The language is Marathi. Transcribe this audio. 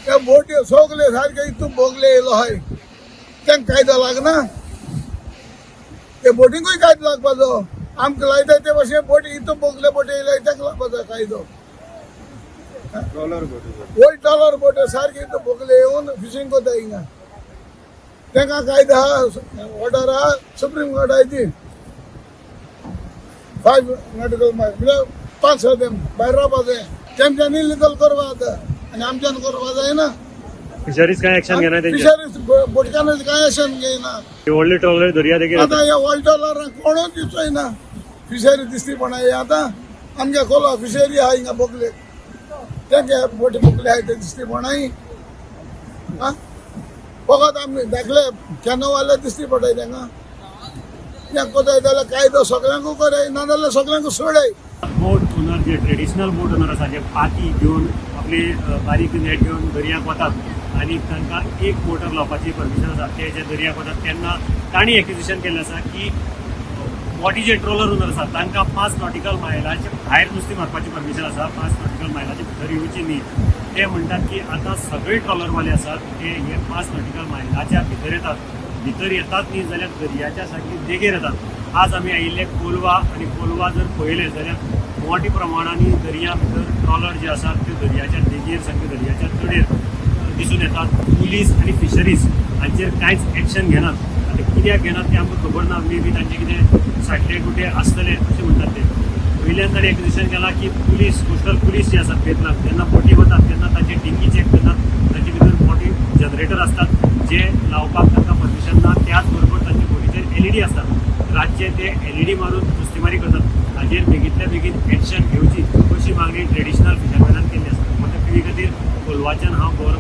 त्या बोटी सगळे सारखे इथून बोगले येयलो हाय त्यांना कायदो लागना ते बोटींकूय कायदो लागपाचो आमकां लायता ते भाशेन बोटी इथून बोगले बोटी येयले ताका लागपाचो कायदो ट्रॉलर बोट सारखे इथून बोगले येऊन फिशिंग कोता हिंगा तांकां कायदो आहा ऑर्डर आहा सुप्रीम कोर्टाची ती 5 नॉटिकल मायल म्हणजे 5 भायर रावपाचें तेमच्यानी इलिगल करपा जाता आनी आमच्यान करपा जायना फिशरीज काय ऍक्शन घेना फिशरीज बोटकान काय ऍक्शन घेयना व्हडले ट्रॉलर दर्या देगेर आतां ह्या व्हडल्या ट्रॉलरांक कोणूच दिसचोयना फिशरी दिसती पण आतां आमगे खोला फिशरी आहा हिंगा बोगले तेंगे बोटी बोगले आहाय ते दिसती पणाय फकत आमी धाकले कॅनोवाले दिसती पडटाय तांकां तें कोताय जाल्यार कायदो सगळ्यांकूय कराय नाजाल्यार सगळ्यांकूय सोडाय बोट ओनर जे ट्रेडिशनल बोट ओनर आसा जे पाती घेवन आपली बारीक नेट घेवन दर्याक वतात आनी तांकां एक मोटर लावपाची परमिशन आसा ते जे दर्याक वतात तेन्ना तांणी एक्विजिशन केल्लें आसा की मोठी जे ट्रोलर ओनर आसा तांकां 5 नॉटिकल मायलाचे भायर नुस्तें मारपाची परमिशन आसा 5 नॉटिकल मायलाचे भितर येवची न्ही ते म्हणटात की आतां सगळे ट्रॉलरवाले आसात ते हे 5 नॉटिकल मायलाच्या भितर येतात न्ही जाल्यार दर्याच्या सारकी देगेर येतात आज आमी आयिल्ले कोलवा आनी कोलवा जर पळयले जाल्यार मोठ्या प्रमाणांनी दर्या भितर ट्रॉलर जे आसात ते दर्याच्या देगेर सारके दर्याच्या तडेर दिसून येतात पुलीस आनी फिशरीज हांचेर कांयच एक्शन घेनात आतां कित्याक घेनात तें आमकां खबर ना मे बी तांचे कितें साठले कुठे आसतले अशें म्हणटात ते पयल्यान ताणें एक्विजिशन केलां की पुलीस कोस्टल पुलीस जे आसात पेदनाक तेन्ना बोटी वतात तेन्ना तांची डिंगी चॅक करतात तांचे भितर मोठी जनरेटर आसतात जे लावपाक तांकां परमिशन ना त्याच बरोबर तांचे बोटीचेर LED आसतात रातचे ते LED मारून नुस्तेमारी करतात हाजेर बेगींतल्या बेगीन एक्शन घेवची अशी मागणी ट्रेडिशनल फिशरमॅनान केल्ली आसा मोठ्या पिळगे खातीर कोलवाच्यान हांव गौरव